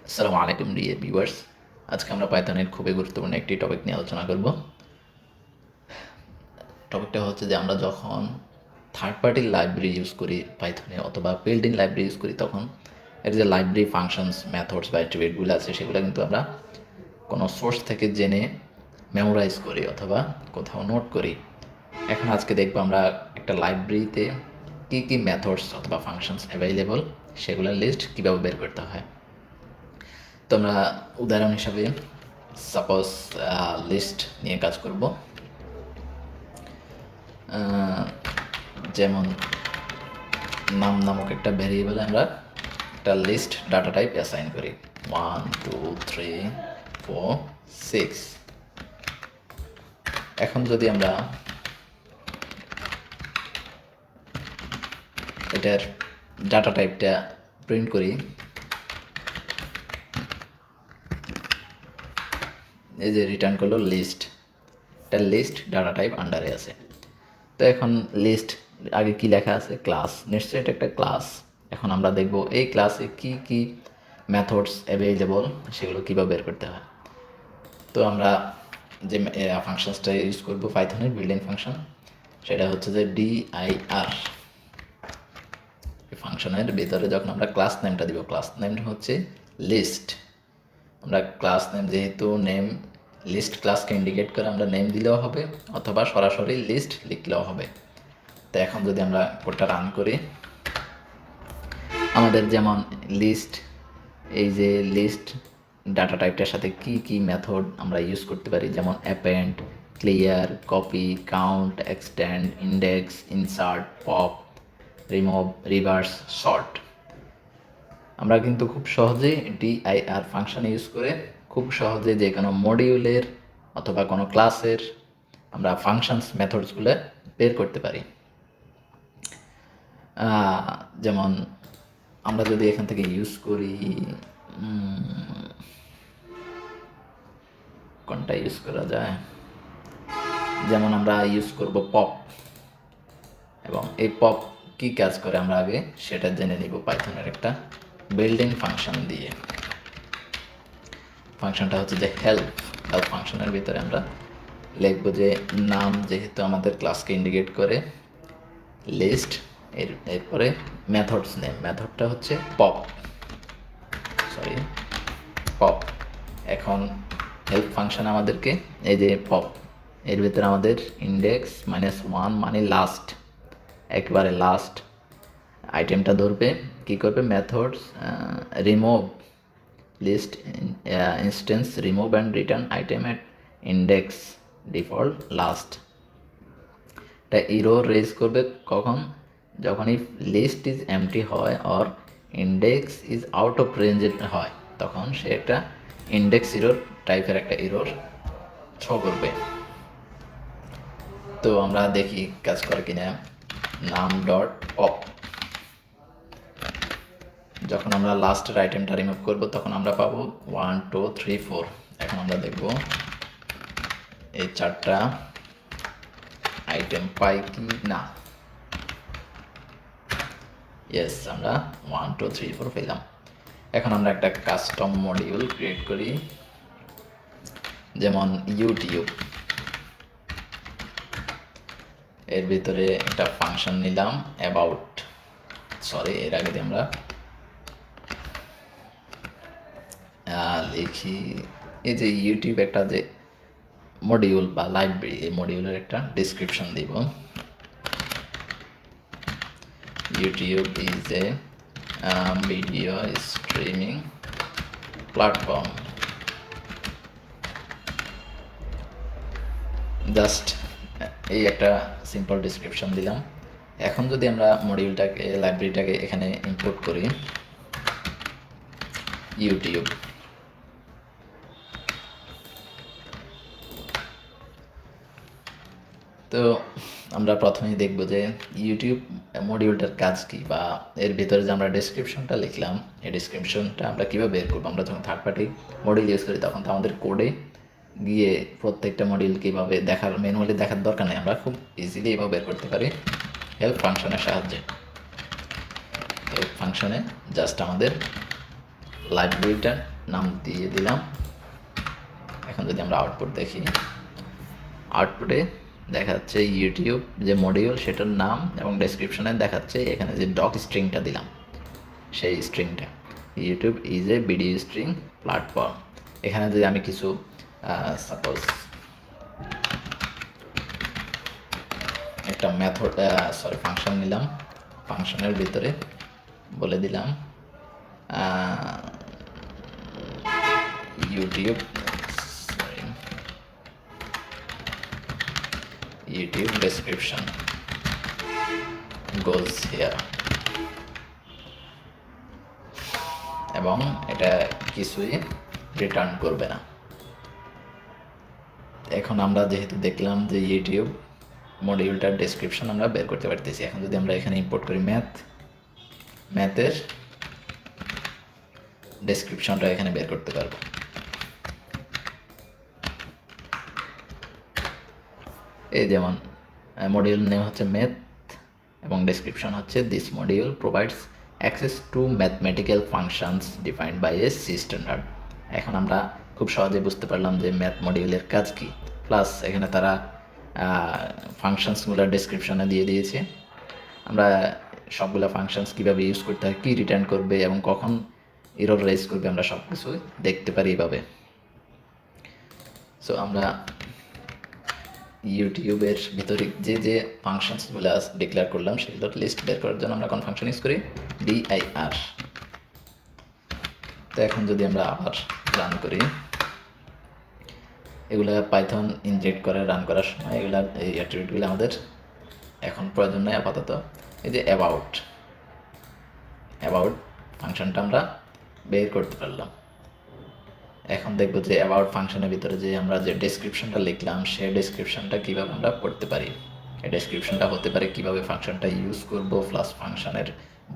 আসসালামু আলাইকুম dear viewers. আজকে আমরা পাইথনের খুবই গুরুত্বপূর্ণ একটি টপিক নিয়ে আলোচনা করব। টপিকটা হচ্ছে যে আমরা যখন থার্ড পার্টির লাইব্রেরি ইউজ করি পাইথনে অথবা বিল্ট ইন লাইব্রেরি ইউজ করি, তখন এর যে লাইব্রেরি ফাংশনস, মেথডস বা অ্যাট্রিবিউটগুলো আছে সেগুলো কিন্তু আমরা কোনো সোর্স থেকে জেনে মেমোরাইজ করি অথবা কোথাও নোট করি। এখন আজকে দেখবো আমরা একটা লাইব্রেরিতে কী কী মেথডস অথবা ফাংশনস অ্যাভেলেবল সেগুলোর লিস্ট কীভাবে বের করতে হয়। তো আমরা উদাহরণ হিসাবে সাপোজ লিস্ট নিয়ে কাজ করব। যেমন নাম নামক একটা ভ্যারিয়েবলে আমরা একটা লিস্ট ডাটা টাইপ অ্যাসাইন করি 1 2 3 4 6। এখন যদি আমরা এটার ডাটা টাইপটা প্রিন্ট করি, এই যে রিটার্ন করলো লিস্ট, এটা লিস্ট ডাটা টাইপ আন্ডারে আছে। তো এখন লিস্ট আগে কি লেখা আছে, ক্লাস, নিশ্চয়ই এটা একটা ক্লাস। এখন আমরা দেখব এই ক্লাসে কি কি মেথডস অ্যাভেলেবল সেগুলো কীভাবে বের করতে হয়। তো আমরা যে ফাংশনসটা ইউজ করবো পাইথনের বিল্ডিং ফাংশন, সেটা হচ্ছে যে dir। এই ফাংশনের ভিতরে যখন আমরা ক্লাস নেমটা দিব, ক্লাস নেমটা হচ্ছে লিস্ট। আমরা ক্লাস নেম, যেহেতু নেম লিস্ট ক্লাসকে ইন্ডিকেট করে, আমরা নেম দিলেও হবে অথবা সরাসরি লিস্ট লিখলেও হবে। তো এখন যদি আমরা কোডটা রান করি, আমাদের যেমন লিস্ট, এই যে লিস্ট ডাটা টাইপটার সাথে কি কি মেথড আমরা ইউজ করতে পারি, যেমন append, clear, copy, count, extend, index, insert, pop, remove, reverse, sort. আমরা কিন্তু খুব সহজেই dir ফাংশন ইউজ করে খুব সহজে যে কোনো মডিউলের অথবা কোনো ক্লাসের আমরা ফাংশনস মেথডসগুলো বের করতে পারি। যেমন আমরা যদি এখান থেকে ইউজ করি, কোনটা ইউজ করা যায়, যেমন আমরা ইউজ করব পপ, এবং এই পপ কি কাজ করে আমরা আগে সেটা জেনে নিব পাইথনের একটা বিল্ডিং ফাংশন দিয়ে। ফাংশনটা হচ্ছে যে হেল্প ফাংশনের ভিতরে আমরা লিখব যে নাম, যেহেতু আমাদের ক্লাসকে ইন্ডিকেট করে, লিস্ট, এরপরে মেথডস নেম, মেথডটা হচ্ছে পপ। এখন হেল্প ফাংশন আমাদেরকে এই যে পপ, এর ভিতরে আমাদের ইন্ডেক্স -1 মানে লাস্ট, একবারে লাস্ট আইটেমটা ধরবে। কী করবে, methods remove list instance remove and return item at index default last. এটা ইরোর রেজ করবে কখন, যখন এই লিস্ট ইজ এমটি হয় or index is out of range হয়, তখন সে একটা ইন্ডেক্স ইরোর টাইপের একটা ইরোর শো করবে। তো আমরা দেখি কাজ করে কিনা। নাম ডট পপ, যখন আমরা লাস্টের আইটেমটা রিমুভ করব তখন আমরা পাবো 1 2 3 4। এখন আমরা দেখব এই চারটা আইটেম পাই কি না। ইয়েস, আমরা 1 2 3 4 পেলাম। এখন আমরা একটা কাস্টম মডিউল ক্রিয়েট করি, যেমন ইউটিউব। এর ভিতরে একটা ফাংশন নিলাম অ্যাবাউট, এর আগে আমরা লিখি এই যে ইউটিউব একটা যে মডিউল বা লাইব্রেরি, এই মডিউলের একটা ডিসক্রিপশন দিব। YouTube is a video streaming platform. Just এই একটা সিম্পল ডিসক্রিপশন দিলাম। এখন যদি আমরা মডিউলটাকে, লাইব্রেরিটাকে এখানে ইম্পোর্ট করি, ইউটিউব, তো আমরা প্রথমেই দেখব যে ইউটিউব মডিউলটার কাজ কি, বা এর ভিতরে যে আমরা ডেসক্রিপশনটা লিখলাম, এই ডেসক্রিপশনটা আমরা কীভাবে বের করবো। আমরা যখন থার্ড পার্টি মডিউল ইউজ করি তখন তো আমাদের কোডে গিয়ে প্রত্যেকটা মডিউল কীভাবে দেখার, ম্যানুয়ালি দেখার দরকার নেই, আমরা খুব ইজিলি এভাবে বের করতে পারি হেল্প ফাংশনের সাহায্যে। হেল্প ফাংশনে জাস্ট আমাদের লাইব্রেরিটার নাম দিয়ে দিলাম। এখন যদি আমরা আউটপুট দেখি, আউটপুটে দেখাচ্ছে ইউটিউব যে মডিউল সেটার নাম এবং ডেসক্রিপশনে দেখাচ্ছে এখানে যে ডক স্ট্রিংটা দিলাম সেই স্ট্রিংটা, YouTube is a video string platform. এখানে যদি আমি কিছু সাপোজ একটা মেথড ফাংশন নিলাম, ফাংশনের ভিতরে বলে দিলাম ইউটিউব ডেসক্রিপশন গোজ হিয়ার, এবং এটা কিছুই রিটার্ন করবে না। এখন আমরা যেহেতু দেখলাম যে ইউটিউব মডিউলটার ডেসক্রিপশন আমরা বের করতে পারতেছি। এখন যদি আমরা এখানে ইম্পোর্ট করি ম্যাথের ডেসক্রিপশনটা এখানে বের করতে পারবো। এই যেমন মডিউল নেম হচ্ছে ম্যাথ এবং ডেসক্রিপশন হচ্ছে this module provides access to mathematical functions defined by a C standard. এখন আমরা খুব সহজে বুঝতে পারলাম যে ম্যাথ মডিউলের কাজ কি, প্লাস এখানে তারা ফাংশনসগুলো ডেসক্রিপশনে দিয়ে দিয়েছে। আমরা সবগুলো ফাংশনস কীভাবে ইউজ করতে হয়, কী রিটার্ন করবে এবং কখন এরর রেজ করবে, আমরা সব কিছু দেখতে পারি এইভাবে। সো আমরা ইউটিউবের ভিতরে যে ফাংশনসগুলো ডিক্লেয়ার করলাম সেগুলোর লিস্ট বের করার জন্য আমরা কোন ফাংশন ইউজ করি, dir। তো এখন যদি আমরা আবার রান করি, এগুলা পাইথন ইনজেক্ট করে রান করার সময় এই অ্যাট্রিবিউটগুলো আমাদের এখন প্রয়োজন নেই আপাতত। এই যে অ্যাবাউট ফাংশনটা আমরা বের করতে পারলাম। এখন দেখবো যে অ্যাবাউট ফাংশনের ভিতরে যে আমরা যে ডেসক্রিপশনটা লিখলাম সেই ডেসক্রিপশনটা কীভাবে আমরা পড়তে পারি, এই ডেসক্রিপশনটা হতে পারে কীভাবে ফাংশনটা ইউজ করব, প্লাস ফাংশনের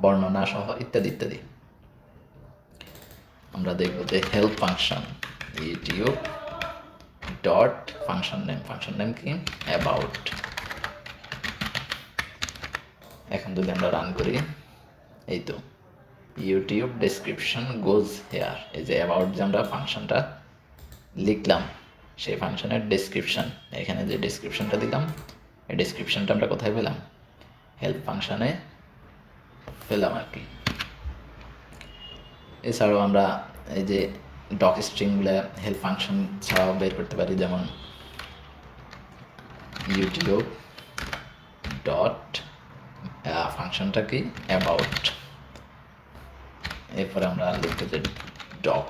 বর্ণনা সহ ইত্যাদি ইত্যাদি। আমরা দেখব যে help function YouTube dot function name কি অ্যাবাউট। এখন যদি আমরা রান করি, এই তো ইউটিউব ডেসক্রিপশন গোজ হেয়ার, এই যে অ্যাবাউট যে আমরা ফাংশনটা লিখলাম সেই ফাংশনের ডেসক্রিপশন, এখানে যে ডেসক্রিপশনটা দিলাম এই ডেসক্রিপশনটা আমরা কোথায় পেলাম, হেল্প ফাংশনে পেলাম আর কি। এছাড়াও আমরা এই যে ডক স্ট্রিংগুলো হেল্প ফাংশন ছাড়াও বের করতে পারি, যেমন ইউটিউব ডট ফাংশনটা কি অ্যাবাউট, এরপরে আমরা লিখতে যে ডক।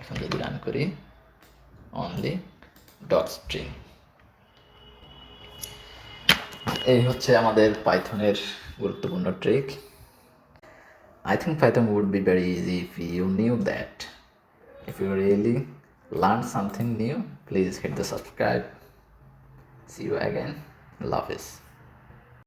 এখন যদি রান করি অনলি ডট স্ট্রিং। এই হচ্ছে আমাদের পাইথনের গুরুত্বপূর্ণ trick. I think Python would be very easy if you knew that. If you really learned something new, please hit the subscribe. See you again. Love is.